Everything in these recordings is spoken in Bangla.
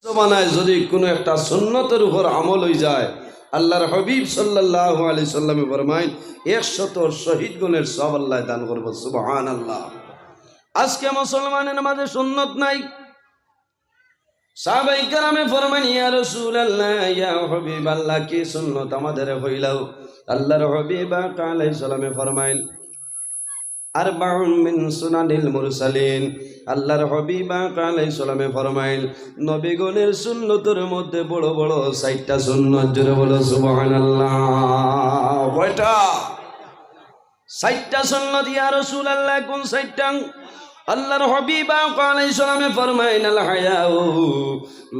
বানায় যদি কোনো একটা সুন্নতের উপর আমল হয়ে যায়, আল্লাহর হাবিব সাল্লাল্লাহু আলাইহি সাল্লামে ফরমায় 100 শহীদ গুণের সব আল্লাহ দান করবে। সুবহানাল্লাহ। আজকে মুসলমানের মাঝে সুন্নত নাই। সাহাবায়ে কেরামে ফরমান, ইয়া রাসূলুল্লাহ ইয়া হাবিবাল্লাহ, কি সুন্নত আমাদের হইলাও? আল্লাহর হাবিব আলাইহিস সালামে ফরমায়, আরবাউন মিন সুনানিল মুরসালিন। আল্লাহর হাবিব আলাইহিস সালামে ফরমাইল, নবীগণের সুন্নতের মধ্যে বড় বড় 4টা সুন্নাত। জোরে বলো সুবহানাল্লাহ। কয়টা? 4টা সুন্নাত। ইয়া রাসূলুল্লাহ, কোন 4টা? আল্লাহর হাবিব আলাইহিস সালামে ফরমাইল, আল হায়াউ,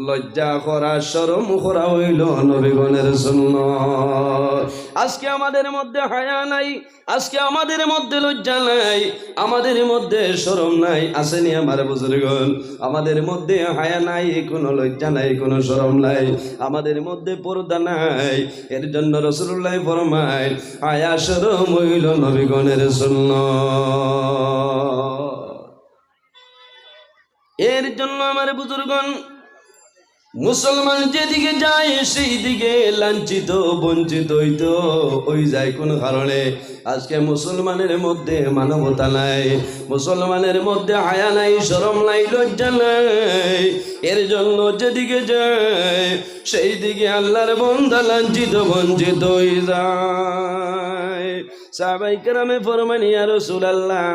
লজ্জা করা, শরম করা হইল নবীগণের সুন্নাত। আজকে আমাদের মধ্যে হায়া নাই, আজকে আমাদের মধ্যে লজ্জা নাই, আমাদের মধ্যে শরম নাই। আসেনি আমার বুজুর্গণ? আমাদের মধ্যে হায়া নাই, কোনো লজ্জা নাই, কোনো শরম নাই, আমাদের মধ্যে পর্দা নাই। এর জন্য রাসূলুল্লাহ ফরমায়, হায়া শরম হইল নবীগণের সুন্নাত। এর জন্য আমার বুজুর্গণ, মুসলমান যেদিকে যায় সেই দিকে লাঞ্ছিত বঞ্চিত হইতো ওই যায় কোন কারণে? আজকে মুসলমানের মধ্যে মানবতা নাই, মুসলমানের মধ্যে হায়া নাই, শরম নাই, লজ্জা নাই। এর জন্য যেদিকে যায় সেই দিকে আল্লাহর বান্দা লাঞ্ছিত বঞ্চিত হয়ে যায়। সাহাবায়ে কেরামে ফরমান, ইয়া রাসূলুল্লাহ,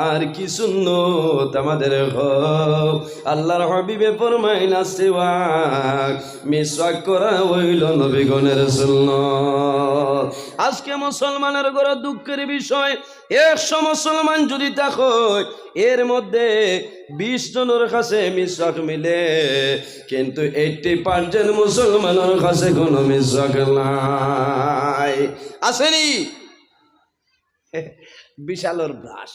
আর কি সুন্নত আমাদের হোক? আল্লাহর হাবিবে ফরমাইল, সিওয়াক, মিসওয়াক করা হইল নবীগণের সুন্নাত। আজকে মুসলমানের ঘরে দুঃখের বিষয়, 100 মুসলমান যদি থাকো, এর মধ্যে 20 জনের কাছে মিসওয়াক মিলে, কিন্তু 80% মুসলমানের কাছে কোনো মিসওয়াক নাই। আসেনি? বিশালর ব্রাশ।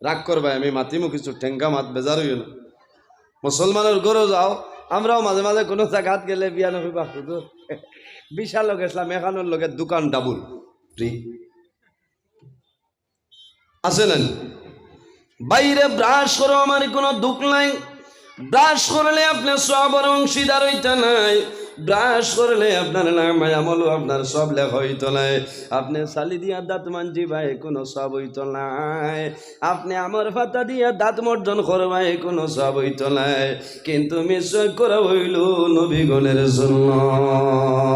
রাগ করবে, আমি মাতিমু কিছু ঠেঙ্গা মাত, বেজার হইও না। মুসলমানের ঘরে যাও, আমরাও মাঝে মাঝে কোনো জায়গাত গেলে বিয়ানো হইবা, বিশাল লোক ইসলাম এখানোর লোকের দোকান ডাবুল ফ্রি আছে না? বাইরে ব্রাশ করো, আমার কোনো দুঃখ নাই। ব্রাশ করলে আপনার সবার অংশীদার হইতে নাই, ব্রাশ করলে আপনার নাম আমলও আপনার সব লেখা হইতো নাই। আপনি সালি দিয়া দাঁত মানজি ভাই, কোনো সব হইতো নাই। আপনি আমার ফাতা দিয়া দাঁত মর্জন করবাই, কোনো সব হইতো নাই। কিন্তু মিসওয়াক করা হইল নবীগণের সুন্নাত।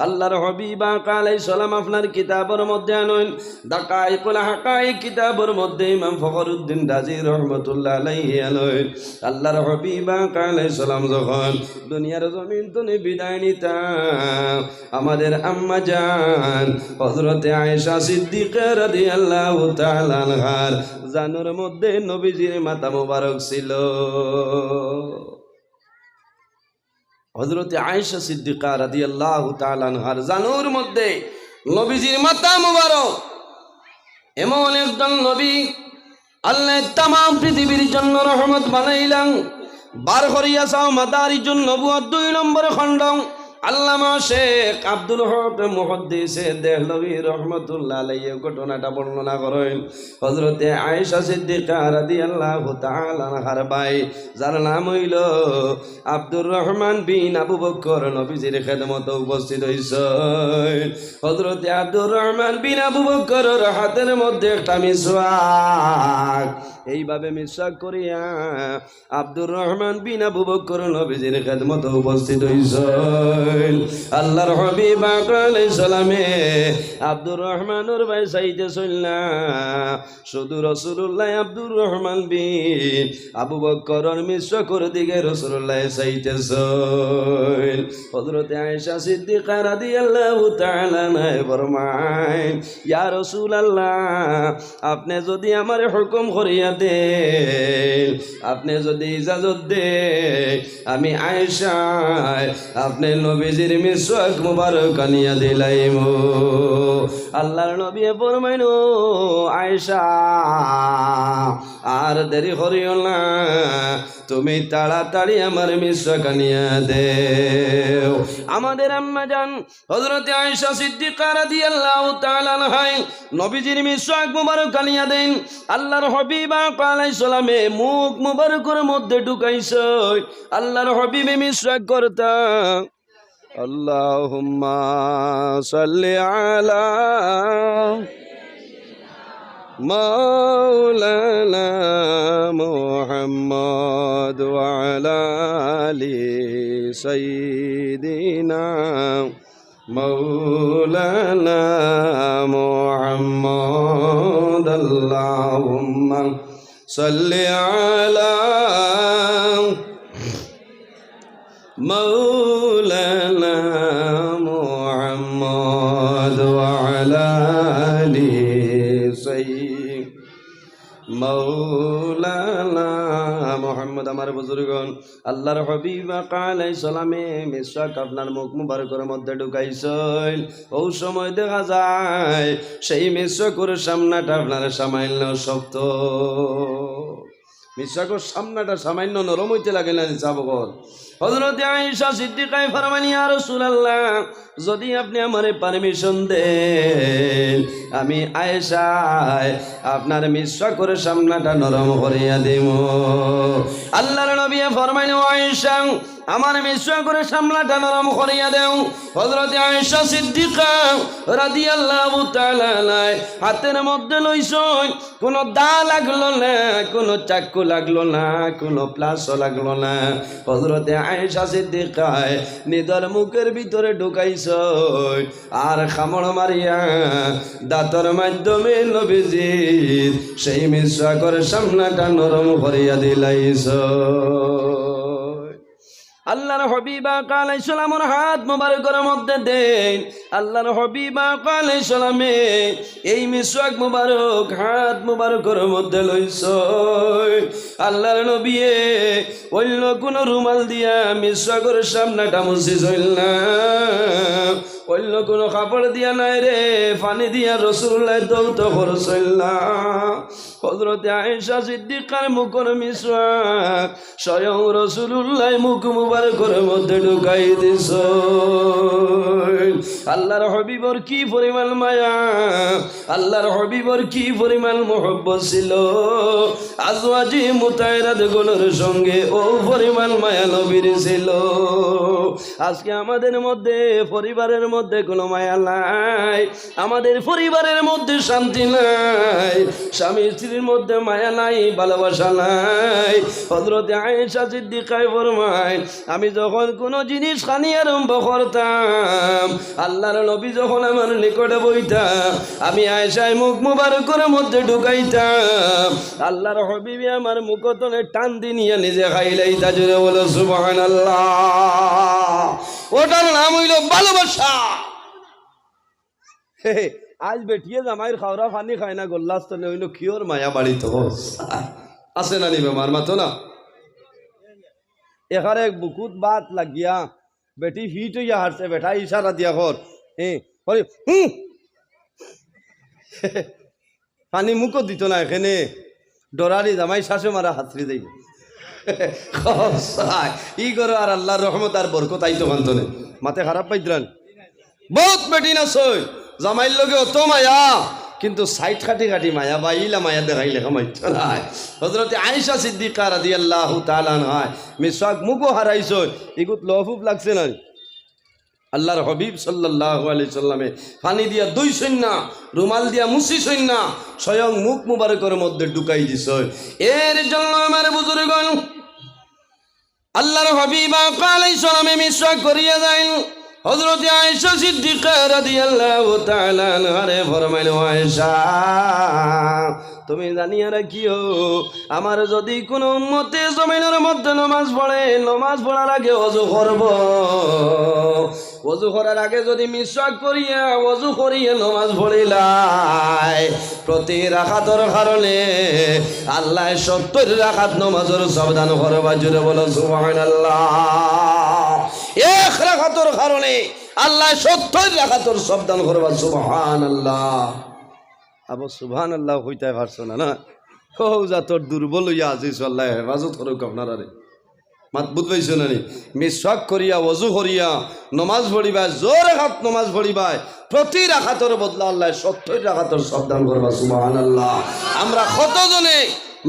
আল্লাহর হাবিব আলাইহিস সালাম আপনার কিতাবের মধ্যে আনেন, দাকাইকুল হাকাইক কিতাবের মধ্যে ইমাম ফখরুদ্দিন রাজি রহমাতুল্লাহ আলাইহি আনেন, আল্লাহর হাবিব আলাইহিস সালাম যখন দুনিয়ার জমিন থেকে বিদায় নিতাম, আমাদের আম্মা জান হযরতে আয়েশা সিদ্দিকা রাদিয়াল্লাহু তাআলা আনহার জানুর মধ্যে নবীজির মাথা মোবারক ছিল। হযরতে আয়েশা সিদ্দিকা রাদিয়াল্লাহু তাআলা আনহার জানুর মধ্যে নবীজির মাথা মোবারক। এমন একজন নবী আল্লাহ তামাম পৃথিবীর জন্য রহমত বানাইলেন। বার করিয়া চাও মাদারিজুন নবুয়ত 2 নম্বর খণ্ড, আল্লামা শেখ আব্দুল হক মুহাদ্দিস দেহলভী রহমাতুল্লাহ আলাইহি ঘটনাটা বর্ণনা করেন। হযরতে আয়েশা সিদ্দিকা রাদিয়াল্লাহু তাআলা আনহার ভাই, যার নাম হইল আব্দুর রহমান বিন আবু বকর, নবীজির খেদমতে উপস্থিত হইছেন। হযরতে আব্দুর রহমান বিন আবু বকরের হাতের মধ্যে একটা মিসওয়াক, এইভাবে মিসওয়াক করিয়া আব্দুর রহমান বিন আবু বকর নবীজির খেদমতে উপস্থিত হইছেন। আল্লাহর হাবিব আলাইহিস সালামে আব্দুর রহমানের ভাই চাইতে চলনা, শুধু রাসূলুল্লাহ আব্দুর রহমান বিন আবু বকরের মিসওয়াকের দিকে রাসূলুল্লাহ চাইতেছেন। হযরতে আয়েশা সিদ্দিকা রাদিয়াল্লাহু তাআলা আনহা ফরমায়, ইয়া রাসূলুল্লাহ, আপনি যদি আমার হুকুম করিয়া দেন, আপনি যদি ইজাজত দেন, আমি আয়েশা আপনি নবীজির মিসওয়াক মুবারক আনিয়া দিলাইম। আল্লাহর নবী ফরমাইল, আয়েশা আর দেরি করিও না, তুমি তাড়াতাড়ি আমার মিশ্রা কানিয়া দেও। আমাদের আম্মা জান হযরত আয়েশা সিদ্দিকা রাদিয়াল্লাহু তাআলা আনহা নবীজির মিশক মুবারক কানিয়া দেন। আল্লাহর হাবিব আলাইহিস সালামে মুখ মুবারকের মধ্যে ঢুকাইছে। আল্লাহর হাবিবে মিশক করতা আল্লাহুম্মা সাল্লি আলা মাওলানা মুহাম্মদ ওয়া আলা আলি সাইয়্যিদিনা مولانا محمد اللهم صل على مولانا محمد وعلى آل سيدنا مولانا মোহাম্মদ। আমার বুজুর্গণ আল্লাহর হাবিব আলাইহিস সালামে মিশক আপনার মুখ মুবারকের মধ্যে ঢুকাইছেন। ওই সময় দেখা যায় সেই মিশকের সামনাটা আপনার সামান্য শক্ত, মিশকের সামনাটা সামান্য নরম হইতে লাগে না চাবগল। হযরত আয়েশা সিদ্দিকা ফরমান ইয়া রাসূলুল্লাহ, যদি আপনি আমারে পারমিশন দেন আমি আয়েশা আপনার মিশকের সামনাটা নরম করিয়া দেব। আল্লাহর নবী ফরমাইন আয়েশা আমার মিশকের সামনাটা নরম করিয়া দেও। হযরত আয়েশা সিদ্দিকা রাদিয়াল্লাহু তাআলা হাতের মধ্যে লইছেন, কোনো দা লাগলো না, কোনো চাকু লাগলো না, কোনো প্লাসও লাগলো না। হযরত আয়েশা সিদ্দিকা নিদর মুখের ভিতরে ঢুকাইছেন আর খামড় মারিয়া দাঁতর মাধ্যমে নবীজির সেই মিশকের সামনাটা নরম করিয়া দিলাইছেন। আল্লাহর হাবিব আলাইহিস সালামের হাত মুবারকের মধ্যে দেন। আল্লাহর হাবিব আলাইহিস সালামে এই মিশক মুবারক হাত মুবারকের মধ্যে লইছেন। আল্লাহর নবী অন্য কোন রুমাল দিয়া মিশকের সামনাটা মুছিছেন না, অন্য কোন কাপড় দিয়া নাই রে, পানি দিয়া রাসূলুল্লাহ দৌত করছেন না। হযরত আয়েশা সিদ্দিকার মুখের মিশক স্বয়ং রাসূলুল্লাহ মুখ মুবারকের মধ্যে ঢুকাই দিছেন। আল্লাহর হাবিবর কি পরিমাণ মায়া, আল্লাহর হাবিবর কি পরিমাণ মহব্বত ছিল, আজওয়াজি মুতাহহারাত গুলোর সঙ্গে ও পরিমাণ মায়া নবীর ছিল। আজকে আমাদের মধ্যে পরিবারের মধ্যে কোনো মায়া নাই, আমাদের পরিবারের মধ্যে শান্তি নাই, স্বামী স্ত্রীর মধ্যে মায়া নাই, ভালোবাসা নাই। হযরত আয়েশা সিদ্দিকা ফরমায় আমি যখন কোনো জিনিস খানি আরম্ভ করতাম, আল্লাহর নবী যখন আমার নিকটে বইতাম, আমি আয়েশায় মুখ মুবারকের মধ্যে ঢুকাইতাম, আল্লাহর হাবিবে আমার মুখতনে টান দিয়ে নিজে খাইলাইতা। জোরে বলো সুবহানাল্লাহ। ওটার নাম হইল ভালোবাসা। আজ বেটিয়ে জামাইয়ের খাওয়া পানি খায় না, গোল্লাস্তনে হইল কিওর মায়া বাড়িত আছে না নিবে মার মাতো না। এখানে বুকুত বাত লাগিয়া বেটি ফিট হইয়া হারছে, বেটা ইশারা দিয়া কর পানি মুখও দিত না, এখানে ডরারি জামাই শাশু মারা হাতড়ি যাইব ই করো। আর আল্লাহর রহমত আর বরকত আইতো মানতনে মাতে খারাপ পাইতরান বহুত বেটি না সই জামাইর লগে অত মায়া, কিন্তু সাইড কাটি কাটি মায়া বাইলা মায়া দেখাইলে কামাইত নাই। হযরত আয়েশা সিদ্দিকা রাদিয়াল্লাহু তাআলা আনহা মিশক মুখও হারাইছো, ইগুত লহুব লাগছে না। আল্লাহর হাবিব সাল্লাল্লাহু আলাইহি সাল্লামে পানি দিয়া দুইছেন না, রুমাল দিয়া মুছিছেন না, স্বয়ং মুখ মুবারকের মধ্যে ঢুকাই দিছে। এর জন্য আমার বুজুর্গণ আল্লাহর হাবিব আলাইহিস সালামে মিশক করিয়া যান। হযরত আয়েশা সিদ্দিকা রাদিয়াল্লাহু তাআলা আনহা ফরমাইল আয়েশা তুমি জানিয়া রাখিও, আমার যদি কোনো উম্মতে জমিনের মধ্যে নামাজ পড়ে, নামাজ পড়ার আগে ওযু করব, ওযু করার আগে যদি মিশক করিয়া ওযু করিয়া নামাজ পড়িলাই, প্রতি রাকাতের কারণে আল্লাহ 70 রাকাত নামাজের সবদান করবা। জোরে বলো সুবহানাল্লাহ। এক রাকাতের কারণে আল্লাহ 70 রাকাতের সবদান করবা। সুবহানাল্লাহ। আবু সুবহানাল্লাহ হইতে পারছো না না? ও যা তোর দুর্বল হইয়া আজিস আল্লাহ হেফাজত করুক আপনারা রে মাত বুঝবাইছ না নি মিসওয়াক করিয়া ওযু করিয়া নমাজ পড়িবা জোর হাত নমাজ পড়িবা প্রতি রাকাতের বদলা আল্লাহ 70 রাকাতের সাবধান করবা সুবহানাল্লাহ। আমরা কতজনে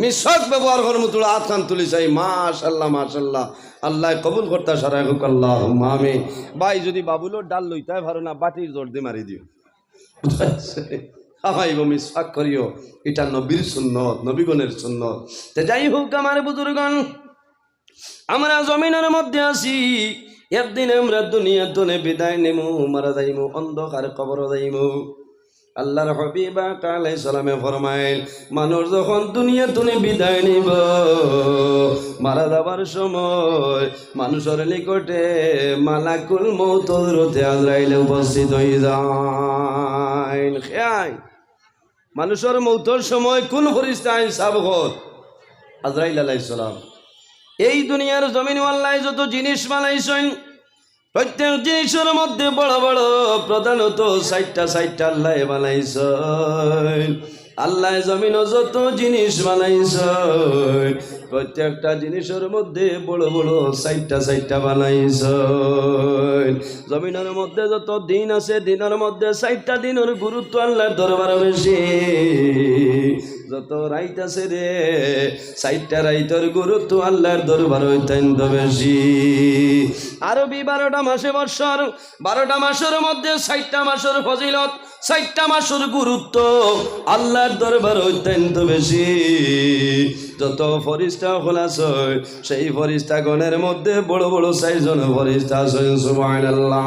মিসওয়াক ব্যবহার করব তোলা হাত খান তুলি চাই মাশাআল্লাহ মাশাআল্লাহ আল্লাহ কবুল করতা সারাই হোক আল্লাহুম্মা আমিন। ভাই যদি বাবুলোর ডাল লইতাই পারো না বাটির জোর দিয়ে মারি দিও আমাইব মিসওয়াক করিও এটা নবীর সুন্নত নবীগণের সুন্নত। তে যাই হোক আমার বুজুর্গণ আমরা জমিনের মধ্যে আছি একদিন আমরা দুনিয়ার দনে বিদায় নেমু মারা যাইমু অন্ধকার কবর যাইমু। আল্লাহর হাবিব আলাইহিস সালামে ফরমাইল মানুষ যখন দুনিয়ার দনে বিদায় নিব মারা যাবার সময় মানুষের নিকটে মালাকুল মউত হযরতে আজরাইল উপস্থিত হয়ে যায়। খেয়াই মানুষের মউতের সময় কোন ফেরেশতা হিসাব কর আজরাইল আলাইহিস সালাম। এই দুনিয়ার জমিন আল্লাহ যত জিনিস বানাইছেন প্রত্যেক জিনিসের মধ্যে বড় বড় প্রধানত 60টা আল্লাহ বানাইছেন। আল্লাহ জমিন যত জিনিস বানাইছেন প্রত্যেকটা জিনিসের মধ্যে বড় বড় 60টা বানাইছেন। জমিনের মধ্যে যত দিন আছে দিনের মধ্যে 60টা দিনের গুরুত্ব আল্লাহর দরবারে বেশি। যত রাইত আছে রে 60টা রাইতের গুরুত্ব আল্লাহর দরবারে অত্যন্ত বেশি। আরবি 12টা মাসে বৎসর 12টা মাসের মধ্যে 60টা মাসের ফজিলত 60টা মাসের গুরুত্ব আল্লাহর দরবারে অত্যন্ত বেশি। যত ফেরেশতা খোলাছে সেই ফেরেশতাগণের মধ্যে বড় বড় 6 জন ফেরেশতা আছেন সুবহানাল্লাহ।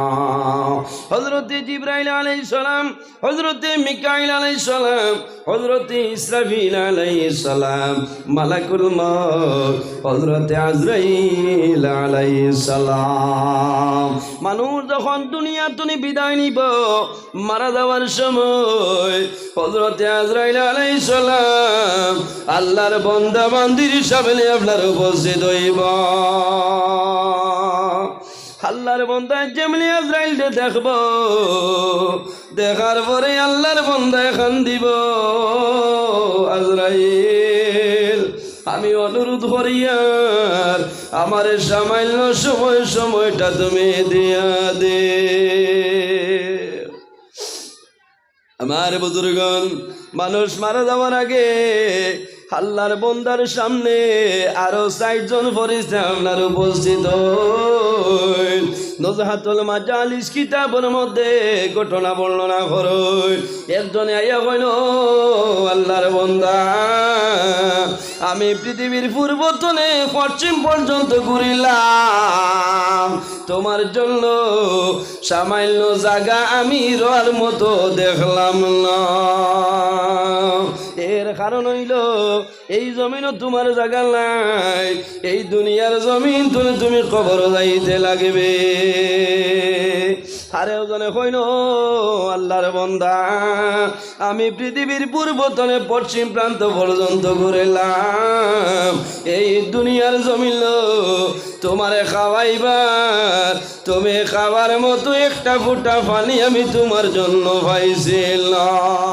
হযরত জিবরাইল আলাইহিস সালাম, হযরত মিকাইল আলাইহিস সালাম, হযরত ইসরাফিল আলাইহিস সালাম, মালাকুল মউত হযরত আজরাইল আলাইহিস সালাম। মানুষ যখন দুনিয়া থেকে বিদায় নিব মারা যাওয়ার সময় হযরত আজরাইল আলাইহিস সালাম আল্লাহর বান্দা বান্দির সামনে আপনার উপস্থিত হইব। আল্লাহর বান্দা যেমনি আজরাইলকে দেখব দেখার পরে আল্লাহর বান্দা খান দিব আজরাইল আমি অনুরোধ করি আর আমার সামান্য সময়টা তুমি দিয়া দে। আমার বুজুর্গণ মানুষ মারা যাওয়ার আগে আল্লাহর বান্দার সামনে আরো 60 জন ফেরেশতা আপনার উপস্থিত হইল। নজহাতুল মাজালিস কিতাবের মধ্যে ঘটনা বর্ণনা করই। একজনে আইয়া কইল আল্লাহর বান্দা আমি পৃথিবীর পূর্ব থেকে পশ্চিম পর্যন্ত ঘুরিলাম তোমার জন্য সামান্য জায়গা আমি রোয়ার মতো দেখলাম না। এর কারণ হইল এই জমিনও তোমার জায়গা নাই, এই দুনিয়ার জমিন তুমি কবর যাইতে লাগবে। আরে ওজনে কইল আল্লাহর বান্দা আমি পৃথিবীর পূর্বতনে পশ্চিম প্রান্ত পর্যন্ত ঘুরলাম, এই দুনিয়ার জমিন তোমারে খাওয়াইবার তুমি খাবার মতো একটা ফোঁটা পানি আমি তোমার জন্য পাইছিলাম।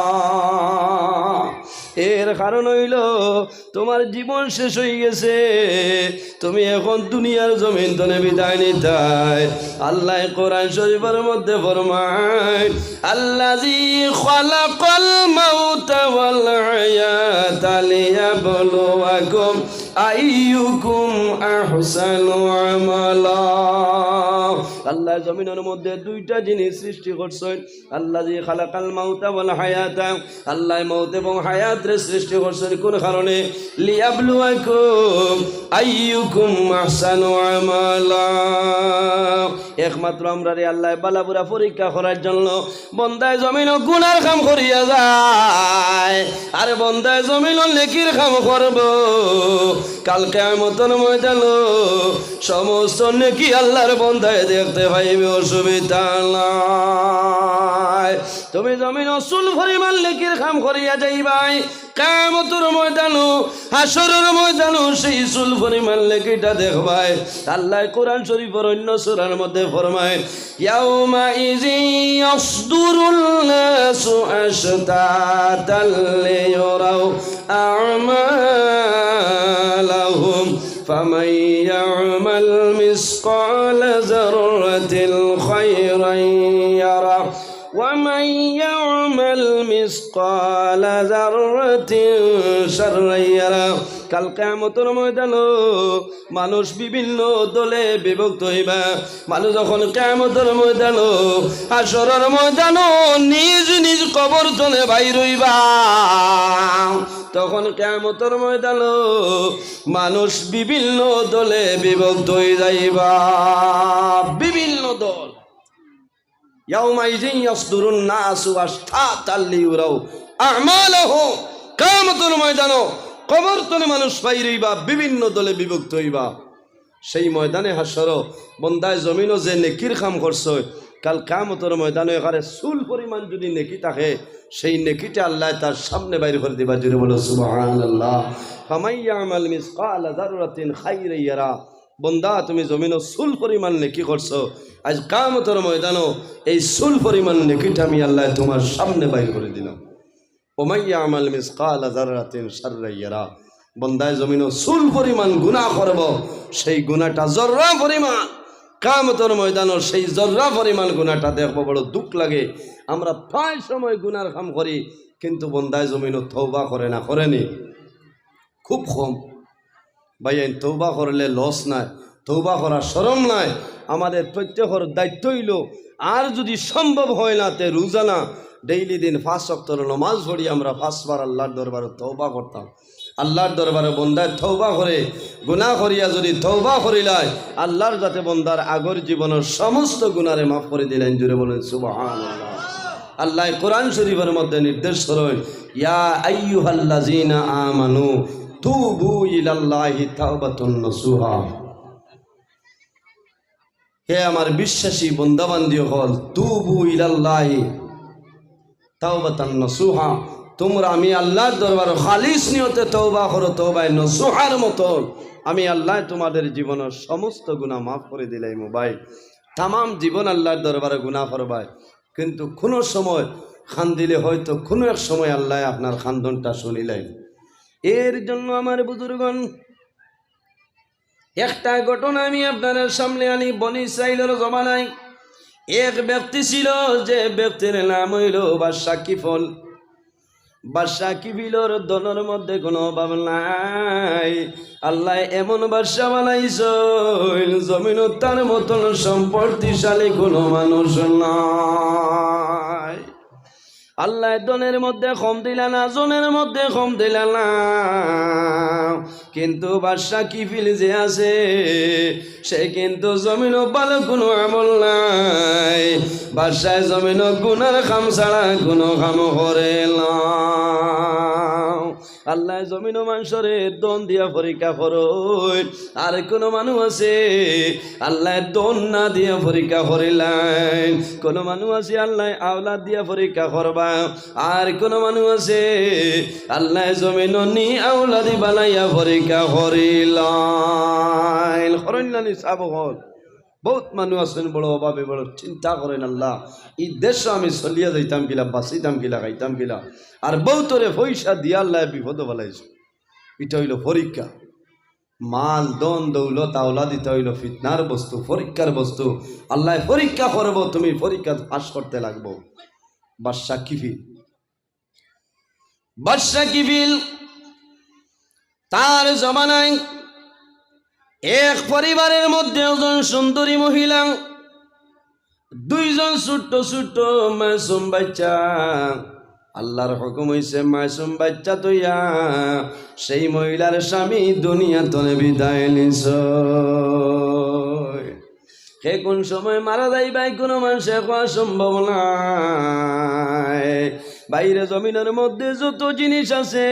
এর কারণ হইল তোমার জীবন শেষ হয়ে গেছে, তুমি এখন দুনিয়ার জমিন তনে বিদায় নিতাই। আল্লাহ কোরআন শরীফের মধ্যে ফরমায় আল্লাযী খালাকাল মাউতা ওয়াল হায়াতা লিয়াবলুয়াকুম আইয়ুকুম আহসানু আমালা। আল্লাহ জমিনের মধ্যে 2টা জিনিস সৃষ্টি করছেন। আল্লাযী খালাকাল মাউতা ওয়াল হায়াতা, আল্লাহ মউত এবং হায়াত রে সৃষ্টি করছেন কোন কারণে? লিয়াবলুয়াকুম আইয়ুকুম আহসানু আমালা। একমাত্র আমরা রে আল্লাহ বালাপুরা পরীক্ষা করার জন্য। বন্দায় জমিন গুনার কাম করিয়া যায় আর বন্দায় জমিন নেকির কাম করব, কাল কিয়ামতের ময়দানে সমস্ত নেকি আল্লাহর বন্দায় দেখতে দেখতে পাইবে, অসুবিধা নাই। তুমি জমিন অসুল পরিমাণ নেকির কাম করিয়া যাইবাই, কিয়ামতের ময়দানো হাসরের ময়দানো সেই সুল পরিমাণ নেকিটা দেখবাই। আল্লাহ কোরআন শরীফের অন্য সূরার মধ্যে ফরমায়, ইয়াউমা ইযি ইয়াসদুরুল নাসু আশতাতাল লিয়ারাউ আ'মালাহুম ফামান ইয়া'মাল মিসকালা যাররাতিন খায়রান ইয়ারা ومن يعمل مثقال ذرة شرا يره। কাল কিয়ামতের ময়দানে মানুষ বিভিন্ন দলে বিভক্ত হইবা। মানুষ যখন কিয়ামতের ময়দানে হাসরের ময়দানে নিজ নিজ কবর তলে বাইর হইবা, তখন কিয়ামতের ময়দানে মানুষ বিভিন্ন দলে বিভক্ত হয়ে যাইবা, বিভিন্ন দল। ইয়াউমাইযিন ইয়াসদুরুন নাসু আশতাতাল লিয়ারাউ আ'মালাহুম। কিয়ামতের ময়দানে কবর তলে মানুষ বাইর হইবা, বিভিন্ন দলে বিভক্ত হইবা। সেই ময়দানে হাসর বন্দায় জমিনও যে নেকির কাম করছে, কাল কিয়ামতের ময়দানে এখানে চুল পরিমাণ যদি নেকি থাকে, সেই নেকিটা আল্লাহ তার সামনে বাইর করে দিবা। জোরে বলো সুবহানাল্লাহ। ফামান ইয়া'মাল মিসকালা যাররাতিন খায়রান ইয়ারা। বন্দা তুমি জমিনও চুল পরিমাণ নেকি করছো, আজ কিয়ামতের ময়দানে এই চুল পরিমাণ নেকিটা আমি আল্লাহ তোমার সামনে বাইর করে দিলাম। ওমান ইয়া'মাল মিসকালা যাররাতিন শাররান ইয়ারা। বন্দায় জমিনও চুল পরিমাণ গুনাহ করব, সেই গুনাহটা জর্রা পরিমাণ, কিয়ামতের ময়দানে সেই জর্রা পরিমাণ গুনাহটা দেখবো, বড় দুঃখ লাগে। আমরা প্রায় সময় গুনার কাম করি, কিন্তু বন্দায় জমিনও তওবা করে না, করেনি খুব কম। ভাইয়ান তওবা করলে লস নাই, তওবা করার শরম নাই। আমাদের প্রত্যেকের দায়িত্ব হইল, আর যদি সম্ভব হয় না তে রোজানা ডেইলি দিন 5 ওয়াক্তের নামাজ পড়ি, আমরা 5 বার আল্লাহর দরবারে তওবা করতাম। আল্লাহর দরবারে বন্দায় তওবা করে গুনাহ করিয়া যদি তওবা করিলাই, আল্লাহর যাতে বন্দার আগর জীবনের সমস্ত গুনারে মাফ করে দিলেন। জুড়ে বলেন সুবহানাল্লাহ। আল্লাহ কোরআন শরীফের মধ্যে নির্দেশ করেন, ইয়া আইয়ুহাল্লাযীনা আমানু তুবু ইলাল্লাহি তাওবাতুন নসুহা। হে আমার বিশ্বাসী বন্দাবান্দি হল, তুবু ইলাল্লাহি তাওবাতান নসুহা। তোমরা আমি আল্লাহর দরবারে খালিস নিয়তে তওবা করো, তওবায়ে নসুহার মতন আমি আল্লাহ তোমাদের জীবনের সমস্ত গুনাহ মাফ করে দিলাম। ভাই তাম জীবন আল্লাহর দরবারে গুনাহ করবাই, কিন্তু কোনো সময় খান দিলে হয়তো কোনো এক সময় আল্লাহ আপনার খান্দনটা শুনিলেন। এর জন্য আমার বুজুর্গণ একটা ঘটনা আমি আপনাদের সামনে আনি। বনি ইসরাইলের জমানায় এক ব্যক্তি ছিল, যে ব্যক্তির নাম হইল বাদশাহ কিফল। বাদশাহ কিফিলর দলের মধ্যে কোনো অভাব নাই। আল্লাহ এমন বাদশাহ বানাইছেন, জমিন তার মতন সম্পত্তিশালী কোনো মানুষ নাই। আল্লাহ দনের মধ্যে কম দিলা না, জনের মধ্যে কম দিলা না, কিন্তু বাদশাহ কিফিল যে আছে সে কিন্তু জমিনও ভালো কোনো আমল নাই। বাদশাহ জমিনও গুনার কাম ছাড়া কোনো কাম করে না। আল্লাহ জমিনও মানুষরে দন দিয়া পরীক্ষা করো। আর কোনো মানুষ আছে আল্লাহ দন না দিয়া পরীক্ষা করিলেন, কোনো মানুষ আছে আল্লাহ আওলাদ দিয়া পরীক্ষা করবা, আর কোনো মানুষ আছে আল্লাহ জমিনও নি আওলাদি বানাইয়া পরীক্ষা করিলেন। করইনানি সাব হল বহুত মানুষ আছেন বড় অভাবে, বড় চিন্তা করেন আল্লাহ এই দেশ আমি চলিয়া যাইতাম কিলা, বাঁচিতাম কিলা, খাইতাম কিলা, আর বহুতরে পয়সা দিয়া আল্লাহ বিপদ বলাইছে। এটা হইল পরীক্ষা। মাল দন দৌলত আওলা দিতে হইল ফিতনার বস্তু, পরীক্ষার বস্তু। আল্লাহ পরীক্ষা করবো, তুমি পরীক্ষা পাস করতে লাগবো। বাদশাহ কিফিল তার জমানায় এক পরিবারের মধ্যে একজন সুন্দরী মহিলা, দুইজন ছোট্ট ছোট্ট মাসুম বাচ্চা। আল্লাহর হুকুম হইছে মাসুম বাচ্চা তৈয়া সেই মহিলার স্বামী দুনিয়া তনে বিদায় নিছ। সে কোন সময় মারা যায় ভাই কোনো মানুষে কোয়া সম্ভব নাই। বাইরে জমিনের মধ্যে যত জিনিস আছে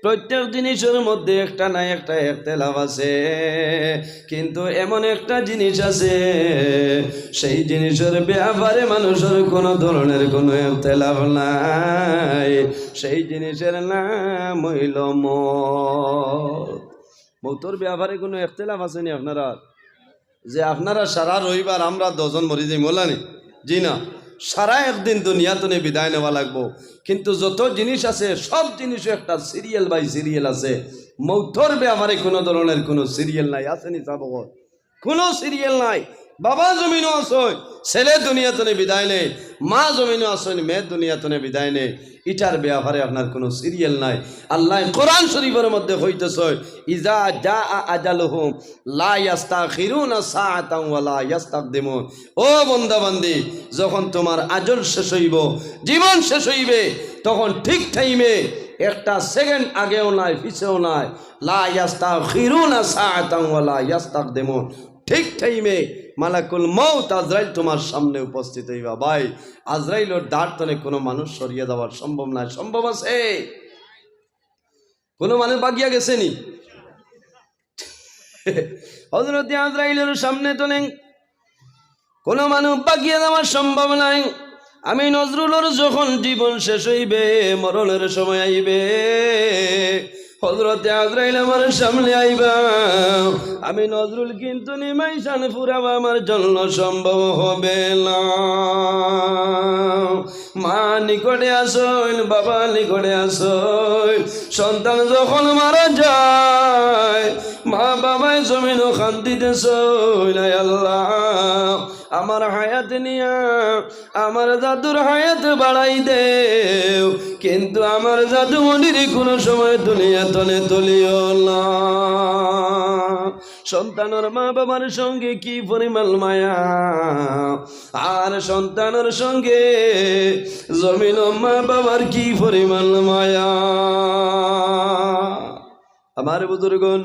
প্রত্যেক জিনিসের মধ্যে একটা না একটা ইখতিলাফ আছে, কিন্তু এমন একটা জিনিস আছে সেই জিনিসের ব্যাপারে মানুষের কোনো ধরনের কোনো ইখতিলাফ নাই। সেই জিনিসের নাম হইল মওত। মওতের ব্যাপারে কোনো ইখতিলাফ আছে নি আপনারা? যে আপনারা সারা রবিবার আমরা 10 জন মরি যাই মোলানি? জি না, সারা একদিন দুনিয়াতে বিদায় নেওয়া লাগবো, কিন্তু যত জিনিস আছে সব জিনিসও একটা সিরিয়াল বাই সিরিয়াল আছে। মৌতর ব্যাপারে কোনো ধরনের কোনো সিরিয়াল নাই। আসেনি সাবক? কোনো সিরিয়াল নাই। বাবা জমিনও আসয়, ছেলে দুনিয়াতে বিদায় নেই, মা জমিনও আসেন, মেয়ে দুনিয়াতে বিদায় নেই। ইটার ব্যাপারে আপনার কোনো সিরিয়াল নাই। আল্লাহ কোরআন শরীফের মধ্যে হইতেছে, ইজা জা আজালুহুম লা ইস্তাখিরুনা সাআতান ওয়া লা ইস্তাকদিমুন। ও বান্দা বান্দি, যখন তোমার আজল শেষ হইব, জীবন শেষ হইবে, তখন ঠিক টাইমে একটা সেকেন্ড আগেও নাই পিছেও নাই। লা ইস্তাখিরুনা সাআতান ওয়া লা ইস্তাকদিমুন। ঠিক টাইমে মালাকুল মউত আজরাইল তোমার সামনে উপস্থিত হইবা। ভাই, আজরাইলের দাঁড় তনে কোনো মানুষ সরিয়ে দেওয়ার সম্ভব নয়। সম্ভব আছে? কোনো মানুষ বাগিয়া গেছেনি? হযরত আজরাইলের সামনে তনে কোনো মানুষ বাগিয়ে দেওয়া সম্ভব নাই। আমি নজরুলের যখন জীবন শেষ হইবে, মরণের সময় আইবে, হযরতে আজরাইল আমার সামনে আইবা, আমি নজরুল কিন্তু নিমাইশান ফুরাবা আমার জন্য সম্ভব হবে না। মা নিকটে আসইল, বাবা নিকটে আসইল। সন্তান যখন মারা যায়, মা বাবায় জমিনও কান্দিতেছইল, আয় আল্লাহ আমার হায়াত নিয়া আমার জাদুর হায়াত বাড়াই দেও, কিন্তু আমার জাদু মনির কোনো সময় দুনিয়া তনে তুলিও না। সন্তানের মা বাবার সঙ্গে কি পরিমাণ মায়া, আর সন্তানের সঙ্গে জমিন মা বাবার কি পরিমাণ মায়া। আমার বুজুর্গন,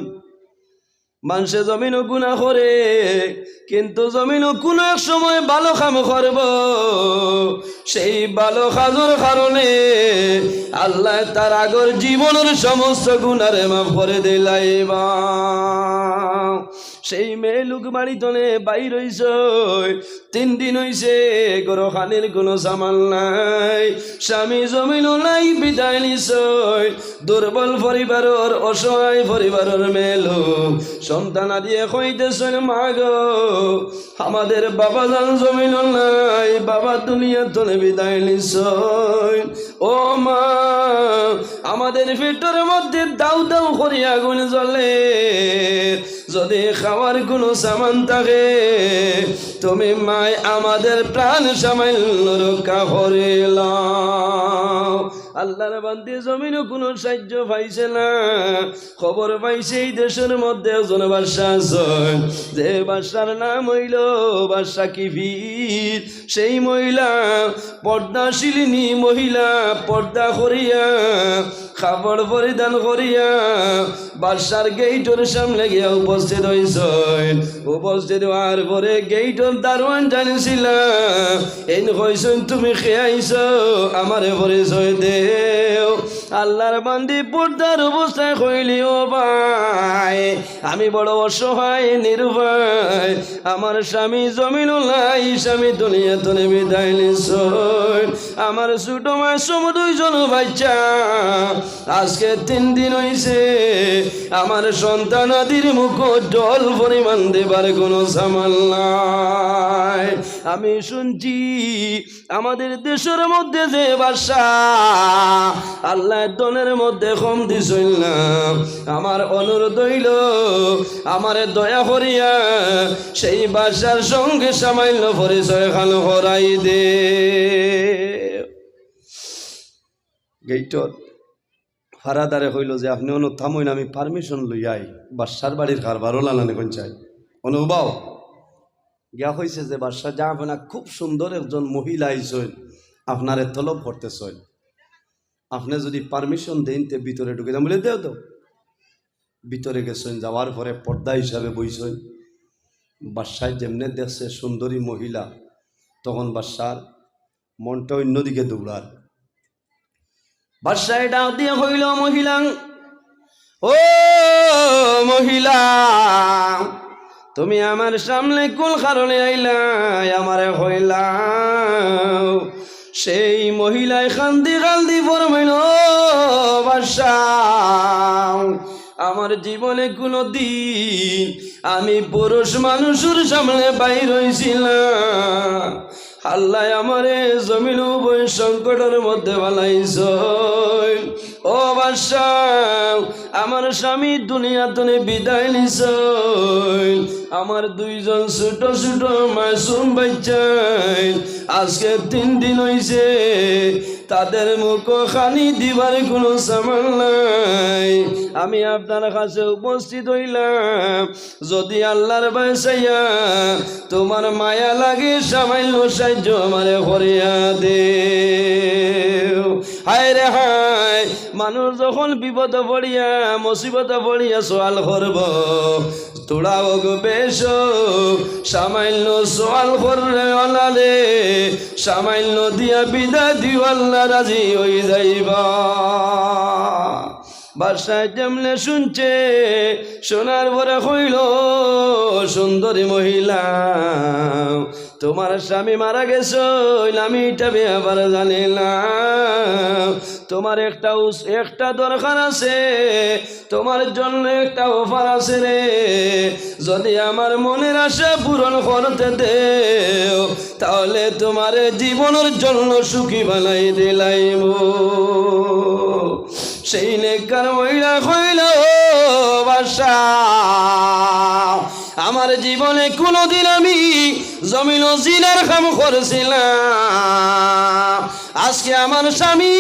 মানুষে জমিনও গুনাহ করে, কিন্তু জমিনও কোনো এক সময় ভালো কাম করব, সেই ভালো কাজের কারণে আল্লাহ তার আগর জীবনের সমস্ত গুনারে মাফ করে দিলাইবা। সেই মেয়ে লোক বাড়ি তনে বাইর হইছ, 3 দিন হইছে, গরখানের কোনো সামাল নাই, স্বামী জমিনও নাই, বিদায় নিছ। দুর্বল পরিবারের, অসহায় পরিবারের মেয়ে লোক সন্তান দিয়ে কইতেছেন, মা গো আমাদের বাবা জান জমিনও নাই, বাবা দুনিয়া তনে বিদায় নিছ। ও মা, আমাদের পেটের মধ্যে দাউ দাউ করে আগুন জ্বলে, যদি খাওয়ার কোনো সামান থাকে তুমি মায় আমাদের প্রাণ সামান্য রক্ষা করিলাম। আল্লাহর বান্দি জমিনও কোনো সাহায্য পাইছে না। খবর পাইছে এই দেশের মধ্যে একজন বাদশা আছেন, যে বাদশার নাম হইল বাদশা কিফির। সেই মহিলা পর্দাশীলিনী মহিলা, পর্দা করিয়া কাপড় পরিধান করিয়া বাদশার গেইটের সামনে গিয়া উপস্থিত হইছেন। উপস্থিত হওয়ার পরে গেইটের দারোয়ান জানিছিল, এই কইছেন তুমি খেয়ে আইছ, আমারে পরিচয় দেও। আল্লাহর বান্দি পর্দার অবস্থায় কইলি, ও ভাই আমি বড় অসহায় নির্ভয়, আমার স্বামী জমিনও নাই, স্বামী দুনিয়া তনে বিদায় নিছেন, আমার ছোট মাসুম 2 জন বাচ্চা, আজকে 3 দিন হইছে, আমার সন্তান আদির মুখ জল পরিমাণ দেবার কোনো সামাল নাই। আমি শুনছি আমাদের দেশের মধ্যে যে বাদশা আল্লাহ দনের মধ্যে কম দিছিল না, আমার অনুরোধ হইল আমারে দয়া করিয়া সেই বাদশার সঙ্গে সামান্য পরিচয় খান করাই দে। গেইটর ফারাদারে হইল যে আপনি অনু থামইন, আমি পারমিশন লইয়াই বাদশার বাড়ির কারবারও লালানে কোন চাই অনুবাও গিয়া হয়েছে যে বাদশা যা আপনার খুব সুন্দর একজন মহিলা আইসেন, আপনারে তলব করতেছেন, আপনি যদি পারমিশন দেন তে ভিতরে ঢুকে যান বলে দেও। তো ভিতরে গেছেন, যাওয়ার পরে পর্দা হিসাবে বইছেন। বাদশায় যেমনে দেখছে সুন্দরী মহিলা, তখন বাদশার মনটা অন্যদিকে দৌড়ার। বাদশায় ডাক দিয়ে হইল, মহিলা ও মহিলা, তুমি আমার সামনে কোন কারণে আইলা আমারে হইলা? সেই মহিলায় কান্দি কান্দি ফরমাইল, বাদশাহ, আমার জীবনে কোনো দিন আমি পুরুষ মানুষের সামনে বাইর হইছিলাম, আল্লাহ আমারে জমিন উভয় সংকটের মধ্যে বানাইছ। ও বাদশাহ, আমার স্বামী দুনিয়া তুমি বিদায় নিছ, আমার দুইজন ছোট ছোট মাসুম বাচ্চা আজকে 3 দিন হইছে, তাদের মুখ খানি দিবার কোনো সামান নাই। আমি আপনার কাছে উপস্থিত হইলাম, যদি আল্লাহর বাসাইয়া তোমার মায়া লাগে সামান্য সাহায্য আমারে করিয়া দে। হায় রে হায়, মানুষ যখন বিপদ পড়িয়া মুসিবত পড়িয়া সওয়াল করব, তোরা গো বেশ সামান্য সওয়াল করলে আলালে সামান্য দিয়া বিদায় দিও, আল্লাহ রাজি হয়ে যাইবা। বাদশাহ যেমনে শুনছে, শোনার পরে হইল, সুন্দরী মহিলা, তোমার স্বামী মারা গেছ, আমি এটা ব্যাপার জানি না। তোমার একটা দরকার আছে, তোমার জন্য একটা অফার আছে রে। যদি আমার মনের আশা পূরণ করতে দেও, তাহলে তোমার জীবনের জন্য সুখী বানাই দিলাইব। সেই নেককার মহিলা কইল, বাদশাহ, আমার জীবনে কোনোদিন আমি জমিন জিনার কাম করছিলাম, আজকে আমার স্বামী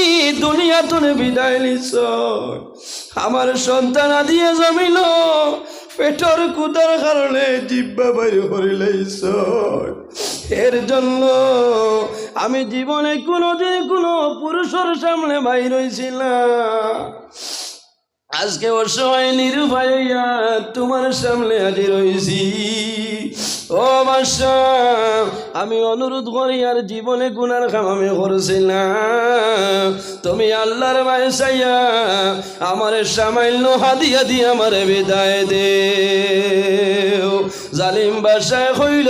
দুনিয়া তুলে বিদায় নিছ, আমার সন্তান দিয়ে জমিল পেটর কুদার কারণে জিব্বা বাইর করে লাইছ। এর জন্য আমি জীবনে কোনোদিন কোনো পুরুষের সামনে বাইর হইছিলাম, আজকে অসহায় নিরুপায় হইয়া তোমার সামনে হাজির হইছি। ও বাদশাহ, আমি অনুরোধ করি আর জীবনে গুনার কাম আমি করছিলাম, তুমি আল্লাহর বাসাইয়া আমার সামান্য হাদিয়া দিয়ে আমার বিদায় দে। জালিম বাদশাহ কইল,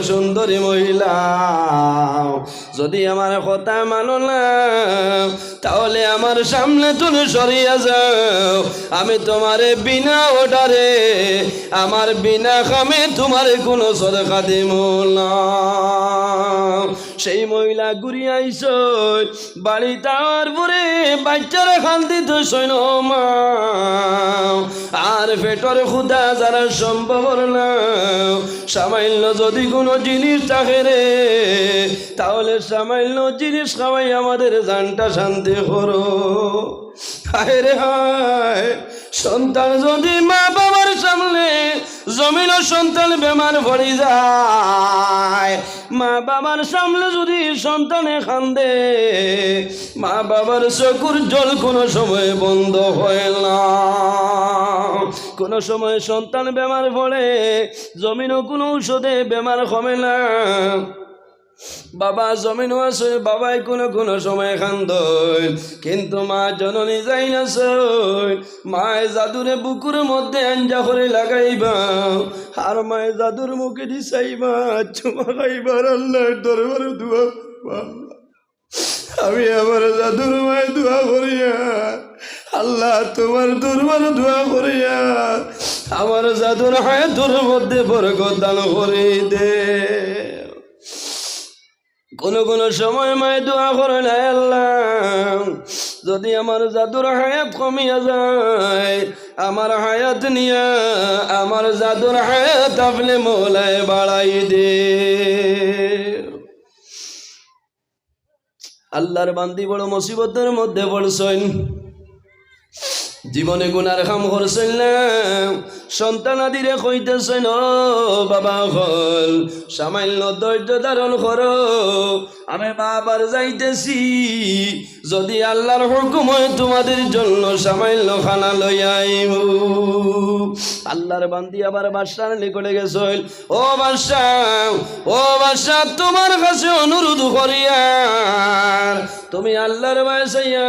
সুন্দরী মহিলা, যদি আমার কথা মানো না, তাহলে আমার সামনে তুমি সরিয়া যাও, আমি তোমারে বিনা অর্ডারে আমার বিনা কামে তোমার কোনো সদকা দিব না। সেই মহিলা ঘুরিয়ে আইস বাড়ি, তারপরে বাচ্চারা কান্দিত সৈন্য মা, আর পেটর ক্ষুধা যারা সম্ভব না, সামান্য যদি কোনো জিনিস থাকে রে, তাহলে সামান্য জিনিস খাওয়াই আমাদের জানটা শান্তি করো। হায় রে হায়, সন্তান যদি মা বাবার সামনে জমিন সন্তান বেমার পড়ে যায়, মা বাবার সামনে যদি সন্তানে কান্দে, মা বাবার চকুর জল কোনো সময় বন্ধ হয় না। কোনো সময় সন্তান বেমার পড়ে, জমিনও কোনো ঔষধে বেমার কমে না। বাবা জমিনও আছে, বাবাই কোনো সময় কান্দ, কিন্তু মা জননী যাই না, মায় জাদুরে বুকুর মধ্যে আঞ্জা করে লাগাইবা, আর মায় জাদুর মুখে দিছাইবা, চুমা খাইবার আল্লাহর দরবারে দোয়া। আমি আমার জাদুর মায় দোয়া করিয়া, আল্লাহ তোমার দরবারে দোয়া করিয়া আমার জাদুর হায়াতের মধ্যে বরকত দান করে দে। কোন সময় মায় দোয়া করে না, আল্লাহ যদি আমার জাদুর হায়াত কমিয়া যায়, আমার হায়াত নিয়া আমার জাদুর হায়াত আপনি মৌলায় বাড়াই দে। আল্লাহর বান্দি বড় মুসিবতের মধ্যে পড়ছেন, জীবনে গুনার কাম করছেন না, সন্তানাদিরে কইতেছেন ও বাবা হল সামান্য ধৈর্য ধারণ করো, আমি বাবার যাইতেছি, যদি আল্লাহর হুকুম হয় তোমাদের জন্য সামান্য খানা লই আইব। আল্লাহর বান্দি আবার বাদশার নিকটে গেছেন, ও বাদশা তোমার কাছে অনুরোধ করিয়া তুমি আল্লাহর বাসাইয়া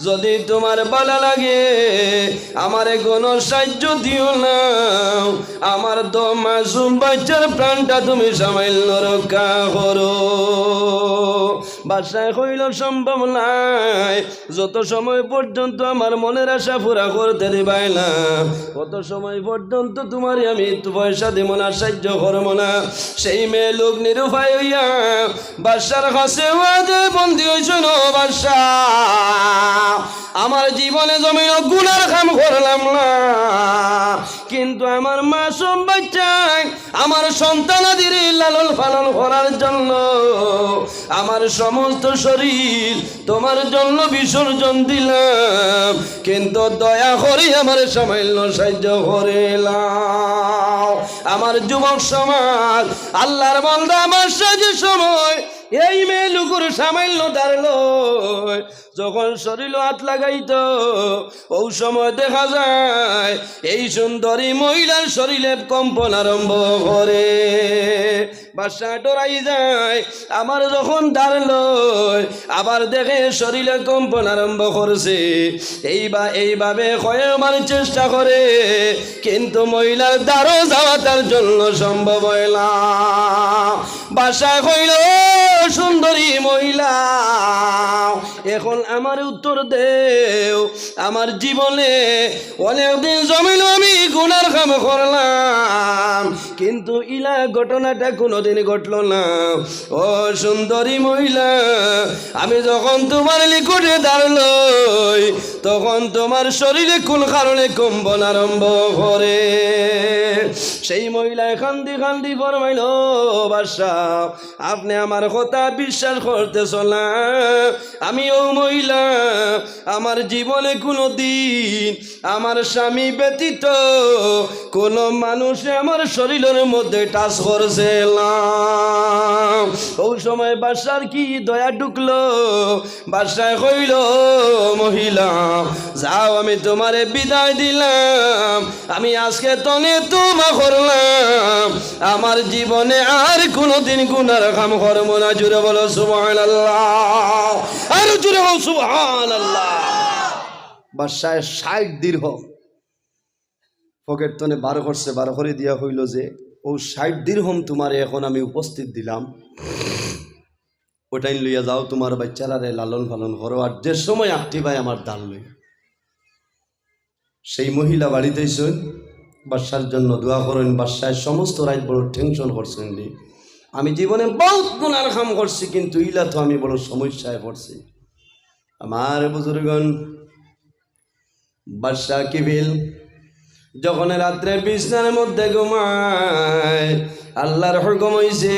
যদি তোমার ভালো লাগে আমারে কোনো সাহায্য দিও না, আমার তো মাসুম বাচ্চার প্রাণটা তুমি সামান্য রক্ষা করো। বাদশাহ কইল সম্ভব নাই, যত সময় পর্যন্ত আমার মনের আশা পুরা করতে দিবাই না কত সময় পর্যন্ত তোমার আমি পয়সা দিব না, সাহায্য করবো না। সেই মেয়ে লোক নিরুপায় হইয়া বাদশার কাছে বন্দী হয়েছিল, বাদশাহ আমার জীবনে জমিন গুনার কাম করলাম না, কিন্তু আমার মাসুম বাচ্চাই আমার সন্তানাদির লালন পালন করার জন্য আমার সমস্ত শরীর তোমার জন্য বিসর্জন দিলাম, কিন্তু দয়া করে আমার সামান্য সাহায্য করিলাম। আমার যুবক সমাজ আল্লাহর বান্দা আমার সাহায্য সময় এই মেয়ে লুকুর সামান্য দাঁড়ালো, যখন শরীর হাত লাগাইত ওই সময় দেখা যায় এই সুন্দরী মহিলার শরীরে কম্পন আরম্ভ করে। বাদশা ডরাই যায়, আমার যখন দাঁড়ালো আবার দেখে শরীরে কম্পন আরম্ভ করছে, এইভাবে কয়েকবার চেষ্টা করে কিন্তু মহিলার দ্বারও যাওয়া তার জন্য সম্ভব হয় না। বাদশা কইল, সুন্দরী মহিলা এখন আমার উত্তর দেও, আমার জীবনে অনেকদিন জমিল আমি গুনার কাম করলাম, কিন্তু ইলা ঘটনাটা কোনোদিন ঘটল না। ও সুন্দরী মহিলা, আমি যখন তোমার নিকটে দাঁড়ালো তখন তোমার শরীরে কোন কারণে কম্পন আরম্ভ করে? সেই মহিলায় কান্দি কান্দি ফরমাইল, বাদশা আপনি আমার কথা বিশ্বাস করতেছ না, আমি ও মহিলা আমার জীবনে কোনো দিন আমার স্বামী ব্যতীত কোন মানুষ আমার শরীরের মধ্যে টাচ করছে না। ওই সময় বাদশার কি দয়া ঢুকলো, বাদশায় কইল, মহিলা যাও আমি তোমারে বিদায় দিলাম, আমি আজকে তনে তোমা করলাম, আমার জীবনে আর কোনোদিন গুনার কাম করব না। জুড়ে বলো সুবহানাল্লাহ, আর জুড়ে বলো সুবহানাল্লাহ। বাদশাহ 60 দিরহাম পকেট তনে 12 করছে, 12 করে দিয়া হইল যে ও 60 দিরহাম তোমারে এখন আমি উপস্থিত দিলাম, ওটাই লইয়া যাও তোমার বাচ্চারারে লালন পালন করো, আর যে সময় আটটি ভাই আমার দান লইয়া। সেই মহিলা বাড়িতে এসেন, বাদশার জন্য দোয়া করেন। বাদশায় সমস্ত রাত বড় টেনশন করছেন, আমি জীবনে বহুত গুনার কাম করছি, কিন্তু ইলা তো আমি বড় সমস্যায় পড়ছি। আমার বুজুর্গণ, বাদশা কিবিল যখন রাত্রে বিছনার মধ্যে ঘুমায়, আল্লাহর হুকুম হইছে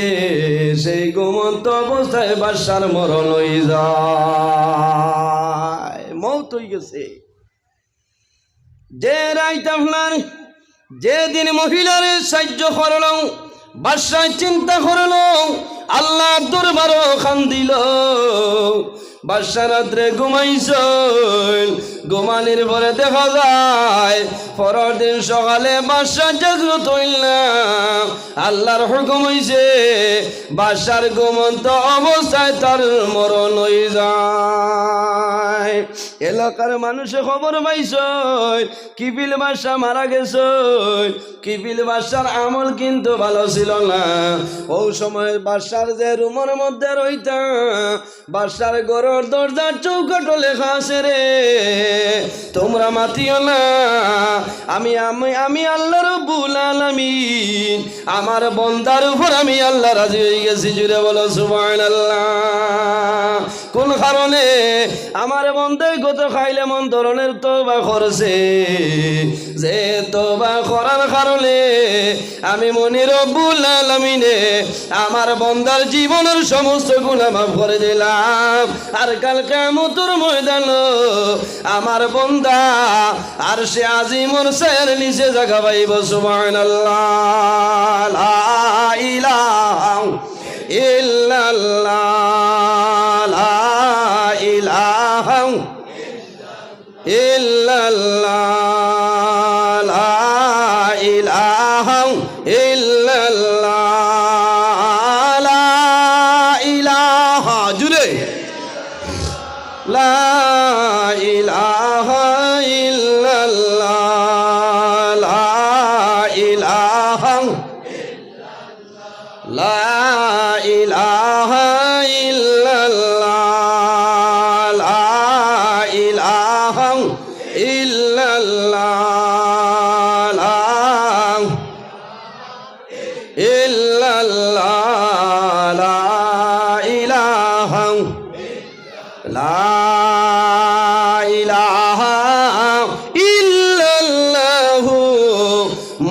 সেই ঘুমন্ত অবস্থায় বাদশার মরণ হয়ে যায়, মৌত হয়ে গেছে। যে রাইত আপনার যেদিন মহিলার সাহায্য করল, বাদশা চিন্তা করল, আল্লাহ দরবারও খান দিল। বাদশা রাত্রে ঘুমাইছ, ঘুমানির পরে দেখা যায় পরের দিন সকালে বাদশা জাগ্রত হইল না, আল্লাহর হুকুম হইছে বাদশার ঘুমন্ত অবস্থায় তার মরণ হয়ে যায়। এলাকার মানুষে খবর পাইছ কিবিল বাদশা মারা গেছে। কিবিল বাদশার আমল কিন্তু ভালো ছিল না। ওই সময় বাদশার যে রুমের মধ্যে রইতা, বাদশার ঘরের দরজার চৌকাটো লেখা আছে, রে তোমরা মাতিও না, আমি আমি আমি আল্লাহ রাব্বুল আলামিন, আমার বন্দার উপর আমি আল্লাহ রাজি হয়ে গেছি। জুড়ে বলো সুবহানাল্লাহ। কোন কারণে আমার বন্ধে গত খাইলে মন ধরনের তওবা করছে, যে তওবা করার কারণে আমি মনি রব্বুল আলামিনে আমার বন্দার জীবনের সমস্ত গুনাহ মাফ করে দিলাম। আর কাল কিয়ামতের ময়দান আমার বন্দা আরশে আজিমর ছায়ার নিচে জায়গা পাইব। সুবহানাল্লাহ, লা ইলাহা ইল্লাল্লাহ, লা ইলাহা ইল্লাল্লাহ, লা ইলাহা ইল্লাল্লাহ, লা ইলাহা জুড়ে লা ইলাহা ইল্লাল্লাহ, লা ইলাহা লা ইলাহা ইল্লাল্লাহ, লা ইলাহা ইল্লাল্লাহ, লা ইল্লাল্লাহ, লা ইলাহা লা ইলাহা ইল্লাল্লাহু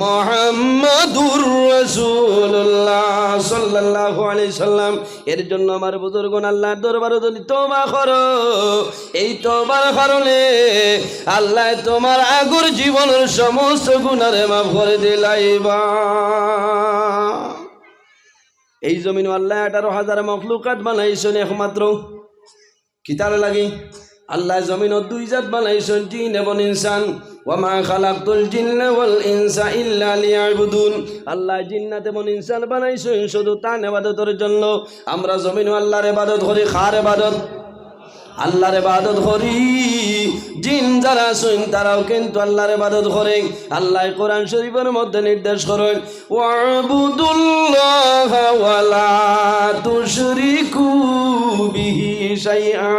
মুহাম্মাদুর রাসূলুল্লাহ সাল্লাল্লাহু আলাইহি সাল্লাম। এর জন্য আমার বুজুর্গণ আল্লাহর দরবারে যদি তওবা করো, এই তওবার কারণে আল্লাহ তোমার আগের জীবনের সমস্ত গুনাহ মাফ করে দিলাইবা। এই জমিন আল্লাহ 18,000 মখলুকাত বানাইছেন একমাত্র কিতার লাগে। আল্লাহ জমিনত দুই জাত বানাইছেন, জিন এবং ইনসান। ওয়া মা খালাকতুল জিন্না ওয়াল ইনসা ইল্লা লিয়াবুদুন। আল্লাহ জিন্নাত এবং ইনসান বানাইছেন শুধু তার ইবাদতের জন্য। আমরা জমিন আল্লাহর ইবাদত করি, কার ইবাদত? আল্লাহর ইবাদত করি। জিন যারা আছেন তারাও কিন্তু আল্লাহর ইবাদত করে। আল্লাহ কোরআন শরীফের মধ্যে নির্দেশ করেন, ওয়াবুদুল্লাহা ওয়া লা তুশরিকু বিহি শাইআ।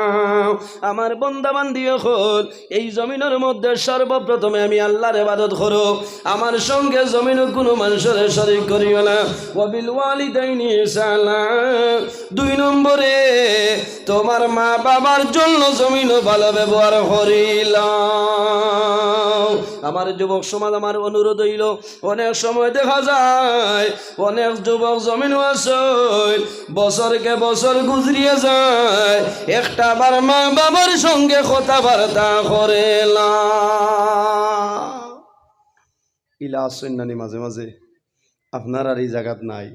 আমার বান্দা বান্দি হল এই জমিনের মধ্যে সর্বপ্রথমে আমি আল্লাহর ইবাদত করো, আমার সঙ্গে জমিনে কোনো মানুষের শরীক করিও না। ওয়া বিল ওয়ালিদাইনি ইহসানা। 2 নম্বরে তোমার মা বাবার জন্য জমিন ভালো ব্যবহার করিলাম। আমার যুবক সমাজ আমার অনুরোধ হইল, অনেক সময় দেখা যায় অনেক যুবক জমিন আছে বছরকে বছর গুজরিয়ে যায়, একটা বার মা বাবার সঙ্গে কথাবার্তা করেলা। ইলা আসেন নানি মাঝে মাঝে আপনার আর এই জায়গাত নাই।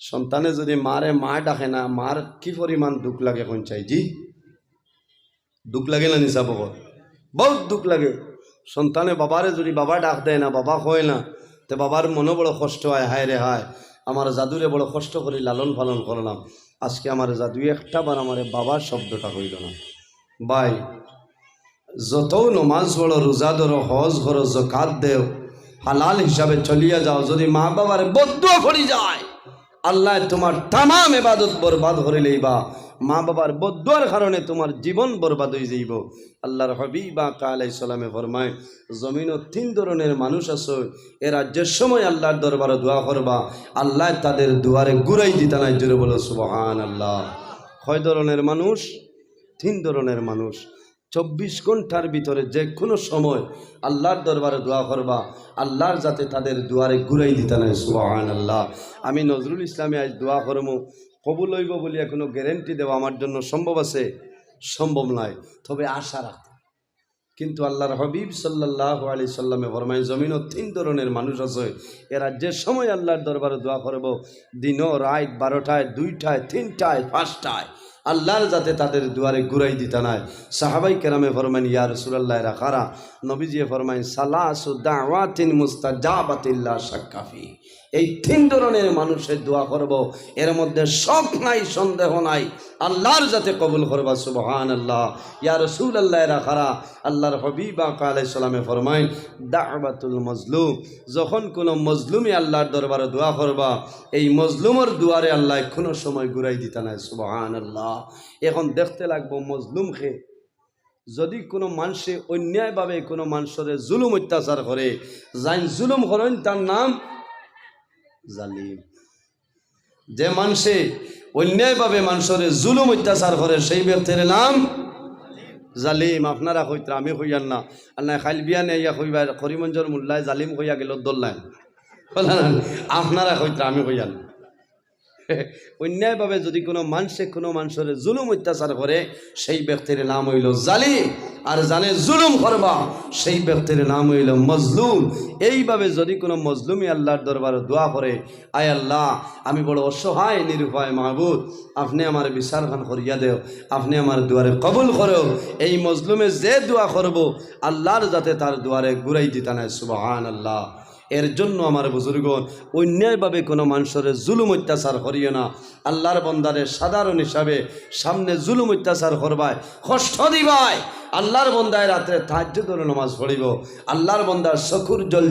সন্তানে যদি মারে মা ডাকে না, মার কি পরিমাণ দুঃখ লাগে কোন চাই? জি দুঃখ লাগে না নিশা বকর, বহুত দুঃখ লাগে। সন্তানে বাবারে যদি বাবা ডাক দেয় না, বাবা হয় না, তো বাবার মনে বড় কষ্ট হয়। হায় রে হায়, আমার জাদুরে বড় কষ্ট করে লালন পালন করলাম, আজকে আমার জাদু একটা বার আমার বাবার শব্দটা হইল না। ভাই যত নমাজ পড়ো, রোজা ধরো, হজ করো, যাকাত দেও, হালাল হিসাবে চলিয়া যাও, যদি মা বাবার বদদুয়া পড়ি যায় আল্লাহ তোমার তামাম ইবাদত বরবাদ করে লইবা। মা বাবার বদদুয়ার কারণে তোমার জীবন বরবাদ হয়ে যাইব। আল্লাহর হাবিব আলাইহিস সালামে ফরমায়, জমিনও 3 ধরনের মানুষ আছে, এরা যে সময় আল্লাহর দরবারে দোয়া করবা আল্লাহ তাদের দুয়ারে ঘুরাই দিতা নাই। জোরে বলো সুবহানাল্লাহ। কয় ধরনের মানুষ? 3 ধরনের মানুষ। 24 ঘন্টার ভিতরে যে কোনো সময় আল্লাহর দরবারে দোয়া করবা আল্লাহর যাতে তাদের দুয়ারে ঘুরাই দিতে নাই। সুবহানাল্লাহ। আমি নজরুল ইসলামে আজ দোয়া করবো, কবুল হইব বলে কোনো গ্যারেন্টি দেওয়া আমার জন্য সম্ভব আছে? সম্ভব নয়, তবে আশা রাখতে। কিন্তু আল্লাহর হাবিব সাল্লাল্লাহু আলাইহি সাল্লামে ফরমায়, জমিনও 3 ধরনের মানুষ আছে, এরা যে সময় আল্লাহর দরবারে দোয়া করব দিনও রাত 12টায়, 2টায়, 3টায়, 5টায় আল্লাহর যাতে তাদের দুয়ারে ঘুরাই দিতা নাই। সাহাবাই কেরামে ফরমাইন, ইয়া রাসূলুল্লাহ এরা কারা? নবীজি ফরমাইন, সালাসু দাওয়াতিন মুস্তাজাবাতিন লা শাক্কা ফি। এই 3 ধরনের মানুষের দোয়া করব, এর মধ্যে শক নাই, সন্দেহ নাই, আল্লাহর যাতে কবুল করবা। সুবহানাল্লাহ। ইয়া রাসূলুল্লাহ এরা কারা? আল্লাহর হাবিব আলাইহিস সালামে ফরমাইন, দাওয়াতুল মাজলুম। যখন কোনো মজলুমে আল্লাহর দরবারে দোয়া করবা এই মজলুমের দুয়ারে আল্লাহ কোনো সময় ঘুরাই দিতা নাই। সুবহানাল্লাহ। এখন দেখতে লাগবো মজলুমকে, যদি কোনো মানুষে অন্যায়ভাবে কোনো মানুষের জুলুম অত্যাচার করে, যাই জুলুম করেন তার নাম জালিম। যে মানুষে অন্যায়ভাবে মানুষের জুলুম অত্যাচার করে সেই ব্যক্তির নাম জালিম। আপনারা কইত্রা আমি কইয়ার না, আর না খাইল বিয়া নেই কইবা করিমঞ্জর মোল্লায় জালিম কইয়া গেল দোল্লায়, আপনারা কইত্রা আমি কইয়ার না। অন্যায়ভাবে যদি কোনো মানুষের জুলুম অত্যাচার করে সেই ব্যক্তির নাম হইল জালিম, আর জানে জুলুম করবা সেই ব্যক্তির নাম হইল মজলুম। এইভাবে যদি কোনো মজলুমি আল্লাহর দরবারে দোয়া করে, আয় আল্লাহ আমি বড় অসহায় নিরুপায় মাহবুদ, আপনি আমার বিচার খান করিয়া দেও, আপনি আমার দুয়ারে কবুল করো। এই মজলুমে যে দোয়া করব আল্লাহর যাতে তার দুয়ারে ঘুরাই দিতা নাই, সুবহানাল্লাহ। এর জন্য আমার বুজুর্গণ অন্যায়ভাবে কোনো মানুষের জুলুম অত্যাচার করিও না। আল্লাহর বন্দারে সাধারণ হিসাবে সামনে জুলুম অত্যাচার করবায়, কষ্ট দিবায়। আল্লাহর বন্দায় রাত্রে তাহাজ্জুদের নামাজ পড়িব, আল্লাহর বন্দার চকুর জল